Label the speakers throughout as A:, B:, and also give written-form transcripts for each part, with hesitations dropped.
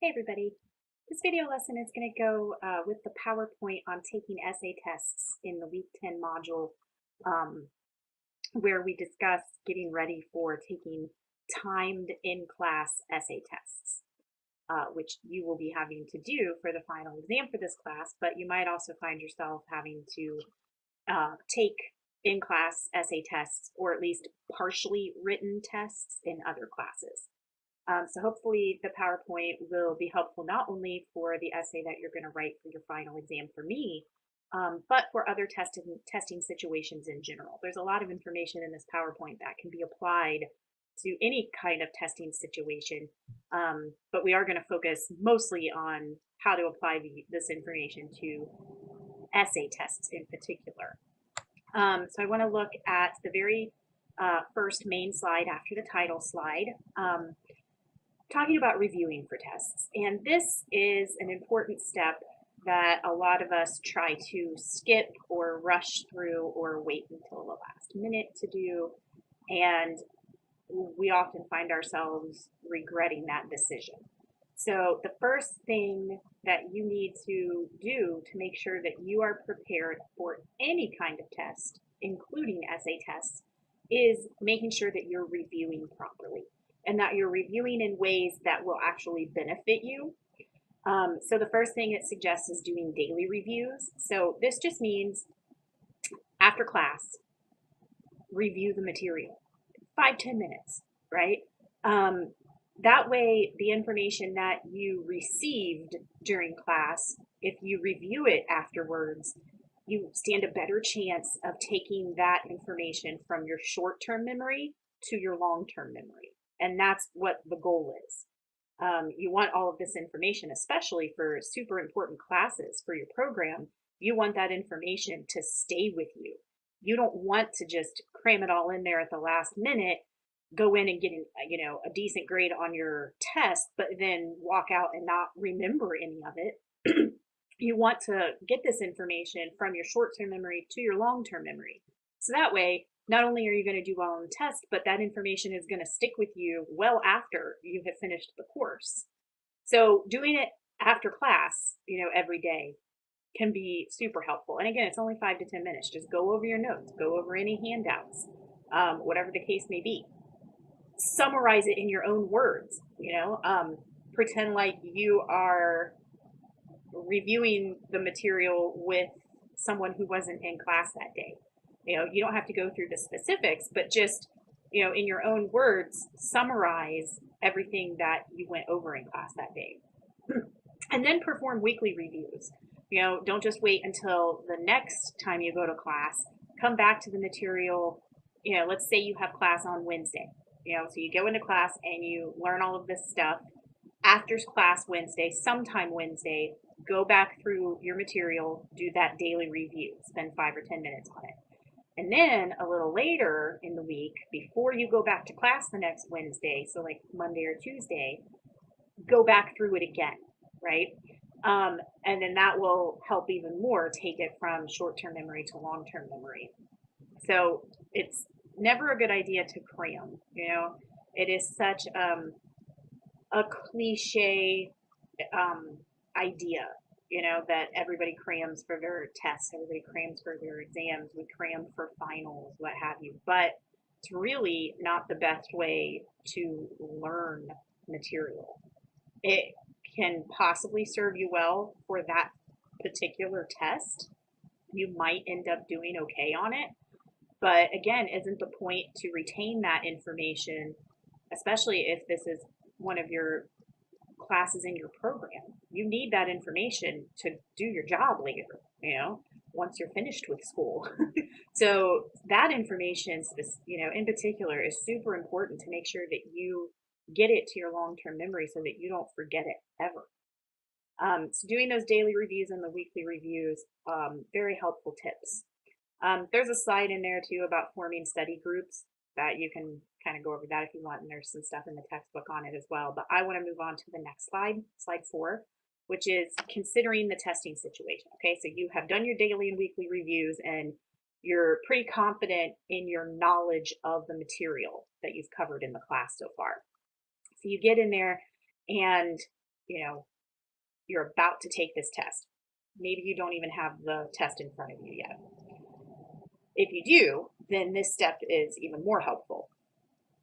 A: Hey everybody. This video lesson is going to go with the PowerPoint on taking essay tests in the Week 10 module, um, where we discuss getting ready for taking timed in-class essay tests, which you will be having to do for the final exam for this class, but you might also find yourself having to take in-class essay tests or at least partially written tests in other classes. So hopefully the PowerPoint will be helpful not only for the essay that you're going to write for your final exam for me, but for other testing situations in general. There's a lot of information in this PowerPoint that can be applied to any kind of testing situation, but we are going to focus mostly on how to apply this information to essay tests in particular. So I want to look at the very first main slide after the title slide. Talking about reviewing for tests. And this is an important step that a lot of us try to skip or rush through or wait until the last minute to do. And we often find ourselves regretting that decision. So the first thing that you need to do to make sure that you are prepared for any kind of test, including essay tests, is making sure that you're reviewing properly and that you're reviewing in ways that will actually benefit you. So the first thing it suggests is doing daily reviews. So this just means after class, review the material, 5-10 minutes, right? That way, the information that you received during class, if you review it afterwards, you stand a better chance of taking that information from your short-term memory to your long-term memory. And that's what the goal is. You want all of this information, especially for super important classes for your program. You want that information to stay with you. You don't want to just cram it all in there at the last minute, go in and get a decent grade on your test, but then walk out and not remember any of it. You want to get this information from your short-term memory to your long-term memory. So that way, not only are you going to do well on the test, but that information is going to stick with you well after you have finished the course. So doing it after class, every day can be super helpful. And again, it's only 5 to 10 minutes. Just go over your notes, go over any handouts, whatever the case may be. Summarize it in your own words, pretend like you are reviewing the material with someone who wasn't in class that day. You don't have to go through the specifics, but just, in your own words, summarize everything that you went over in class that day. And then perform weekly reviews. Don't just wait until the next time you go to class. Come back to the material. Let's say you have class on Wednesday. So you go into class and you learn all of this stuff. After class Wednesday, sometime Wednesday, go back through your material, do that daily review, spend 5 or 10 minutes on it. And then a little later in the week, before you go back to class the next Wednesday, so like Monday or Tuesday, go back through it again, right? And then that will help even more take it from short-term memory to long-term memory. So it's never a good idea to cram, It is such a cliche idea, that everybody crams for their tests, everybody crams for their exams, we cram for finals, what have you. But it's really not the best way to learn material. It can possibly serve you well for that particular test. You might end up doing okay on it. But again, isn't the point to retain that information, especially if this is one of your classes in your program? You need that information to do your job later, once you're finished with school. So that information, in particular, is super important to make sure that you get it to your long-term memory so that you don't forget it ever. So doing those daily reviews and the weekly reviews, very helpful tips. There's a slide in there too about forming study groups that you can kind of go over that if you want, and there's some stuff in the textbook on it as well. But I want to move on to the next slide, slide 4, which is considering the testing situation. Okay, so you have done your daily and weekly reviews and you're pretty confident in your knowledge of the material that you've covered in the class so far. So you get in there and you're about to take this test. Maybe you don't even have the test in front of you yet. If you do, then this step is even more helpful.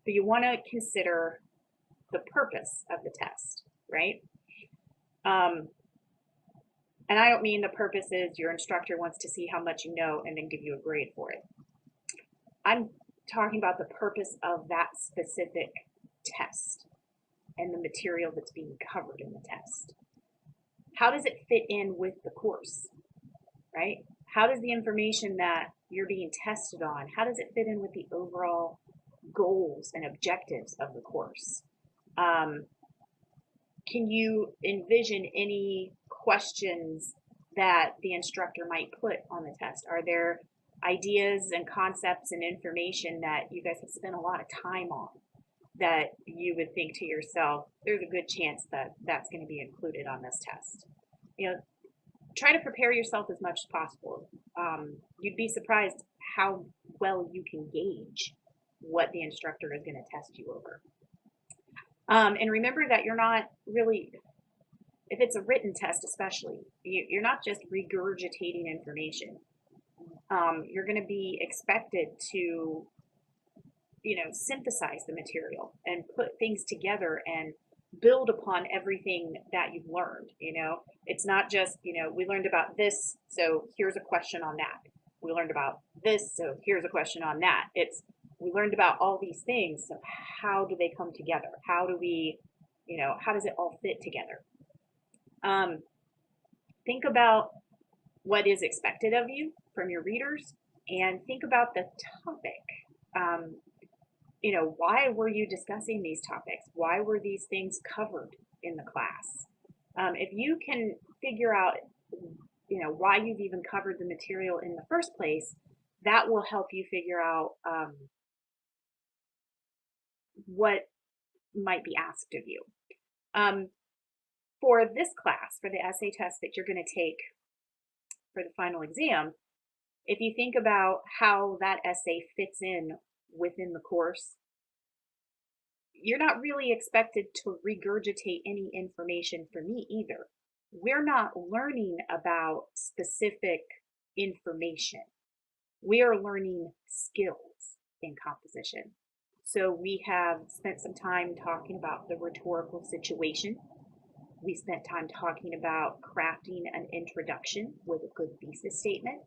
A: But you want to consider the purpose of the test, right? And I don't mean the purpose is your instructor wants to see how much you know and then give you a grade for it. I'm talking about the purpose of that specific test and the material that's being covered in the test. How does it fit in with the course, right? How does the information that you're being tested on, how does it fit in with the overall goals and objectives of the course? Can you envision any questions that the instructor might put on the test? Are there ideas and concepts and information that you guys have spent a lot of time on that you would think to yourself, there's a good chance that that's going to be included on this test? Try to prepare yourself as much as possible. You'd be surprised how well you can gauge what the instructor is going to test you over. And remember that you're not really, if it's a written test especially, you're not just regurgitating information. You're going to be expected to, synthesize the material and put things together and build upon everything that you've learned. It's not just, we learned about this, so here's a question on that. We learned about this, so here's a question on that. We learned about all these things, so how do they come together? How do we, how does it all fit together? Think about what is expected of you from your readers, and think about the topic. Why were you discussing these topics? Why were these things covered in the class? If you can figure out, why you've even covered the material in the first place, that will help you figure out what might be asked of you. For this class, for the essay test that you're going to take for the final exam, if you think about how that essay fits in within the course, you're not really expected to regurgitate any information from me either. We're not learning about specific information. We are learning skills in composition. So we have spent some time talking about the rhetorical situation. We spent time talking about crafting an introduction with a good thesis statement.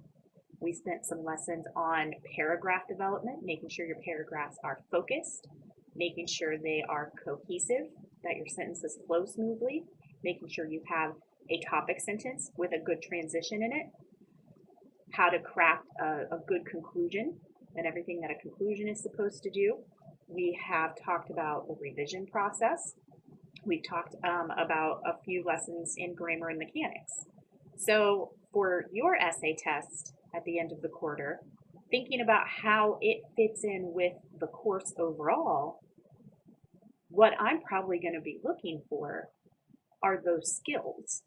A: We spent some lessons on paragraph development, making sure your paragraphs are focused, making sure they are cohesive, that your sentences flow smoothly, making sure you have a topic sentence with a good transition in it, how to craft a good conclusion and everything that a conclusion is supposed to do. We have talked about the revision process. We've talked about a few lessons in grammar and mechanics. So for your essay test at the end of the quarter, thinking about how it fits in with the course overall, what I'm probably going to be looking for are those skills.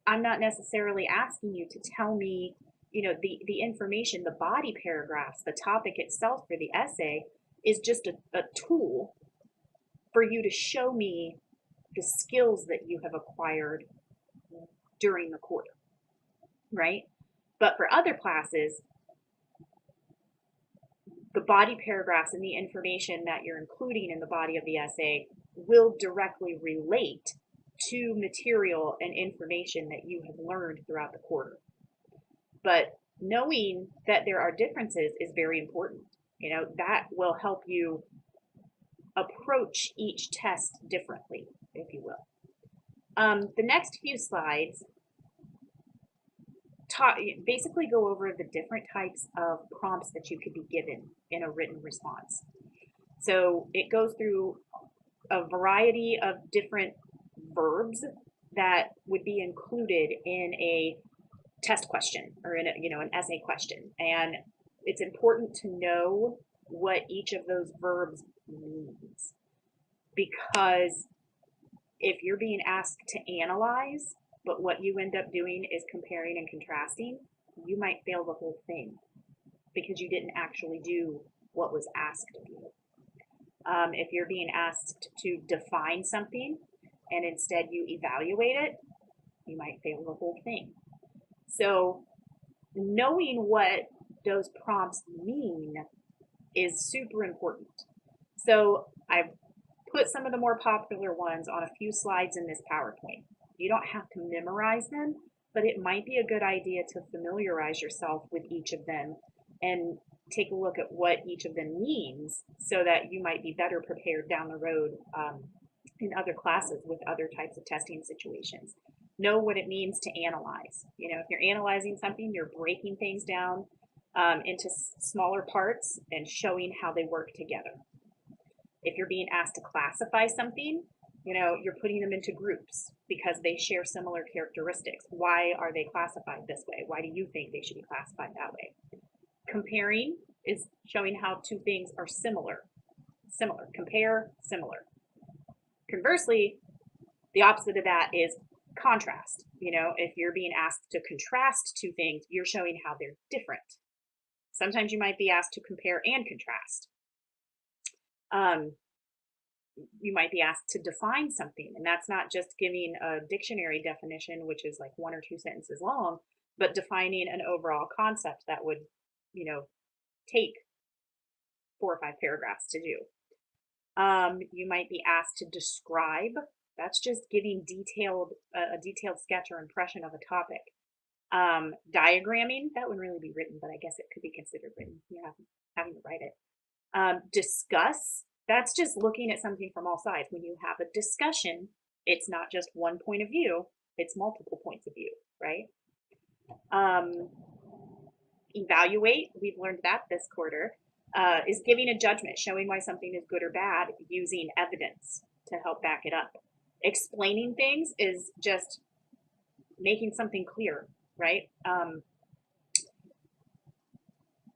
A: I'm not necessarily asking you to tell me, the information, the body paragraphs, the topic itself for the essay is just a tool for you to show me the skills that you have acquired during the quarter, right? But for other classes, the body paragraphs and the information that you're including in the body of the essay will directly relate to material and information that you have learned throughout the quarter. But knowing that there are differences is very important. That will help you approach each test differently, if you will. The next few slides basically go over the different types of prompts that you could be given in a written response. So it goes through a variety of different verbs that would be included in a test question or in an essay question. And it's important to know what each of those verbs means, because if you're being asked to analyze, but what you end up doing is comparing and contrasting, you might fail the whole thing because you didn't actually do what was asked of you. If you're being asked to define something, and instead you evaluate it, you might fail the whole thing. So knowing what those prompts mean is super important. So I've put some of the more popular ones on a few slides in this PowerPoint. You don't have to memorize them, but it might be a good idea to familiarize yourself with each of them and take a look at what each of them means so that you might be better prepared down the road in other classes with other types of testing situations. Know what it means to analyze. You know, if you're analyzing something, you're breaking things down into smaller parts and showing how they work together. If you're being asked to classify something, you know, you're putting them into groups because they share similar characteristics. Why are they classified this way? Why do you think they should be classified that way? Comparing is showing how two things are similar. Similar. Compare, similar. Conversely, the opposite of that is contrast. You know, if you're being asked to contrast two things, you're showing how they're different. Sometimes you might be asked to compare and contrast. You might be asked to define something, and that's not just giving a dictionary definition, which is like 1 or 2 sentences long, but defining an overall concept that would, you know, take 4 or 5 paragraphs to do. You might be asked to describe. That's just giving a detailed sketch or impression of a topic. Diagramming, that wouldn't really be written, but I guess it could be considered written. You know, having to write it. Discuss, that's just looking at something from all sides. When you have a discussion, it's not just one point of view, it's multiple points of view, right? Evaluate, we've learned that this quarter, is giving a judgment, showing why something is good or bad using evidence to help back it up. Explaining things is just making something clear, right?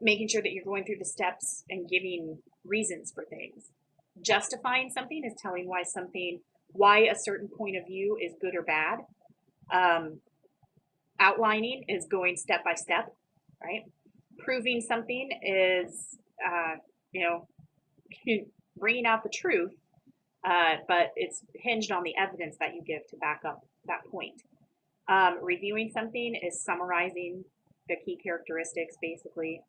A: Making sure that you're going through the steps and giving reasons for things. Justifying something is telling why a certain point of view is good or bad. Outlining is going step by step, right? Proving something is, you know, bringing out the truth, but it's hinged on the evidence that you give to back up that point. Reviewing something is summarizing the key characteristics, basically.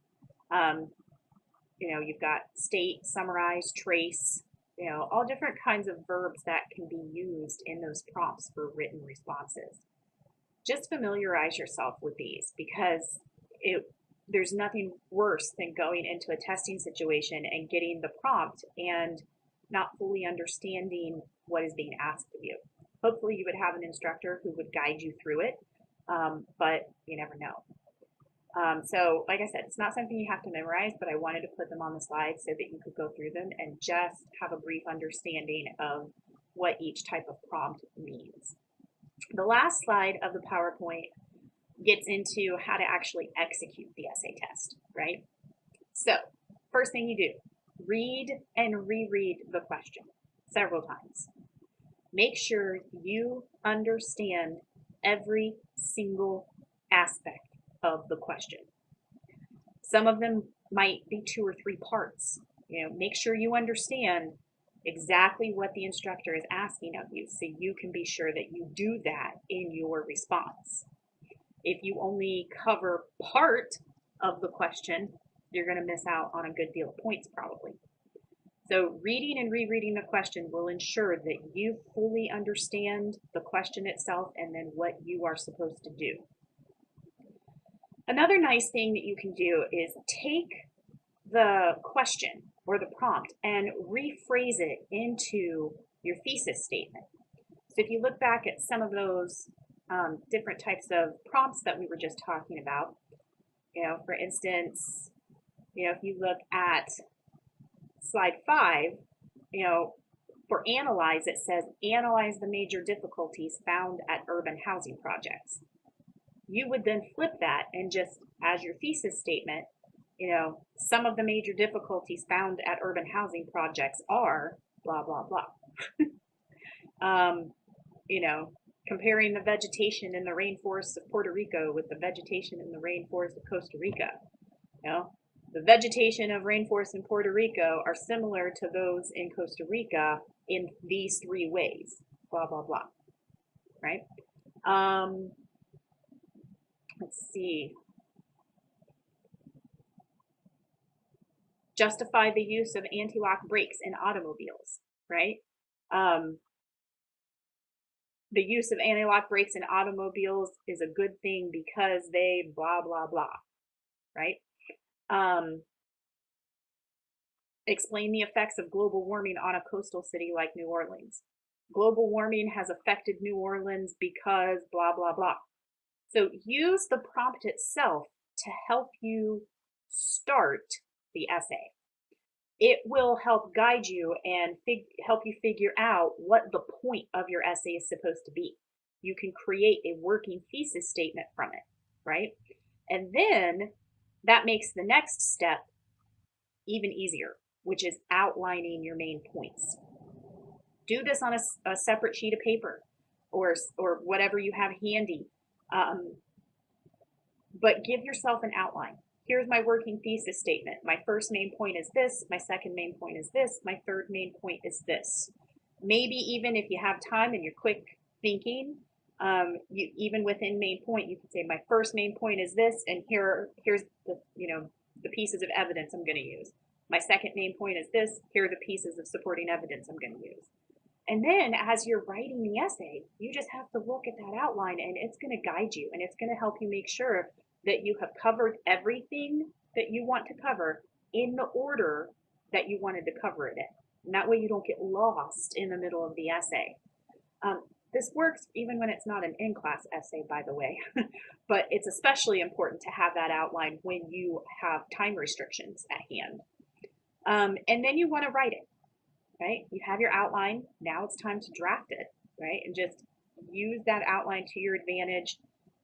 A: You know, you've got state, summarize, trace, you know, all different kinds of verbs that can be used in those prompts for written responses. Just familiarize yourself with these because there's nothing worse than going into a testing situation and getting the prompt and not fully understanding what is being asked of you. Hopefully you would have an instructor who would guide you through it, but you never know. So like I said, it's not something you have to memorize, but I wanted to put them on the slide so that you could go through them and just have a brief understanding of what each type of prompt means. The last slide of the PowerPoint gets into how to actually execute the essay test, right? So first thing you do, read and reread the question several times. Make sure you understand every single aspect of the question. Some of them might be 2 or 3 parts. You know, make sure you understand exactly what the instructor is asking of you so you can be sure that you do that in your response. If you only cover part of the question, you're going to miss out on a good deal of points probably. So reading and rereading the question will ensure that you fully understand the question itself and then what you are supposed to do. Another nice thing that you can do is take the question or the prompt and rephrase it into your thesis statement. So if you look back at some of those different types of prompts that we were just talking about, you know, for instance, you know, if you look at slide 5, you know, for analyze, it says analyze the major difficulties found at urban housing projects. You would then flip that and just as your thesis statement, you know, some of the major difficulties found at urban housing projects are blah, blah, blah. You know, comparing the vegetation in the rainforests of Puerto Rico with the vegetation in the rainforests of Costa Rica. You know, the vegetation of rainforests in Puerto Rico are similar to those in Costa Rica in these 3 ways. blah, blah, blah, right? Let's see. Justify the use of anti-lock brakes in automobiles, right? The use of anti-lock brakes in automobiles is a good thing because they blah, blah, blah, right? Explain the effects of global warming on a coastal city like New Orleans. Global warming has affected New Orleans because blah, blah, blah. So use the prompt itself to help you start the essay. It will help guide you and help you figure out what the point of your essay is supposed to be. You can create a working thesis statement from it, right? And then that makes the next step even easier, which is outlining your main points. Do this on a separate sheet of paper or whatever you have handy, but give yourself an outline. Here's my working thesis statement. My first main point is this. My second main point is this. My third main point is this. Maybe even if you have time and you're quick thinking, even within main point, you could say my first main point is this, and here's the pieces of evidence I'm going to use. My second main point is this. Here are the pieces of supporting evidence I'm going to use. And then as you're writing the essay, you just have to look at that outline, and it's going to guide you, and it's going to help you make sure that you have covered everything that you want to cover in the order that you wanted to cover it in. And that way you don't get lost in the middle of the essay. This works even when it's not an in-class essay, by the way, but it's especially important to have that outline when you have time restrictions at hand. And then you want to write it, right? You have your outline. Now it's time to draft it, right? And just use that outline to your advantage,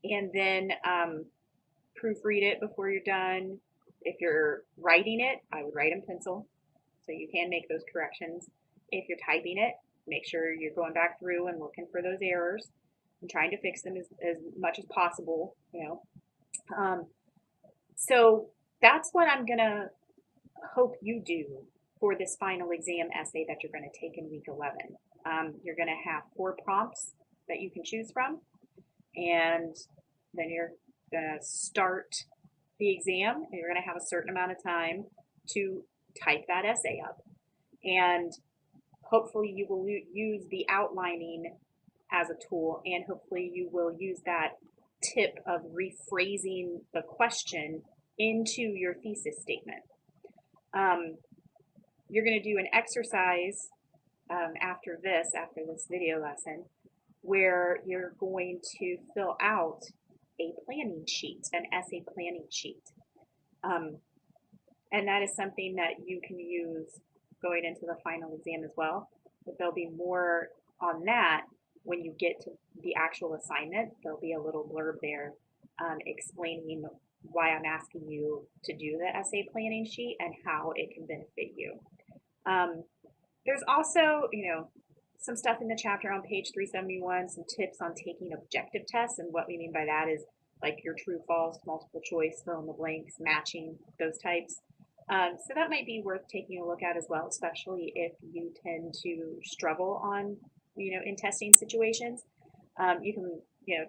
A: and then proofread it before you're done. If you're writing it, I would write in pencil so you can make those corrections. If you're typing it, make sure you're going back through and looking for those errors and trying to fix them as much as possible, So that's what I'm going to hope you do for this final exam essay that you're going to take in week 11. You're going to have 4 prompts that you can choose from, and then you're going to start the exam, and you're going to have a certain amount of time to type that essay up. And hopefully you will use the outlining as a tool, and hopefully you will use that tip of rephrasing the question into your thesis statement. You're going to do an exercise after this video lesson, where you're going to fill out a planning sheet, an essay planning sheet. And that is something that you can use going into the final exam as well. But there'll be more on that when you get to the actual assignment. There'll be a little blurb there explaining why I'm asking you to do the essay planning sheet and how it can benefit you. There's also, some stuff in the chapter on page 371, some tips on taking objective tests, and what we mean by that is like your true, false, multiple choice, fill in the blanks, matching, those types. So that might be worth taking a look at as well, especially if you tend to struggle on, in testing situations. You can,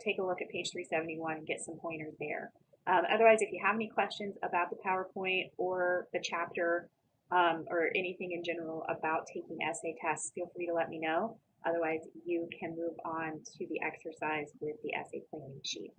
A: take a look at page 371 and get some pointers there. Otherwise, if you have any questions about the PowerPoint or the chapter, or anything in general about taking essay tests, feel free to let me know. Otherwise, you can move on to the exercise with the essay planning sheet.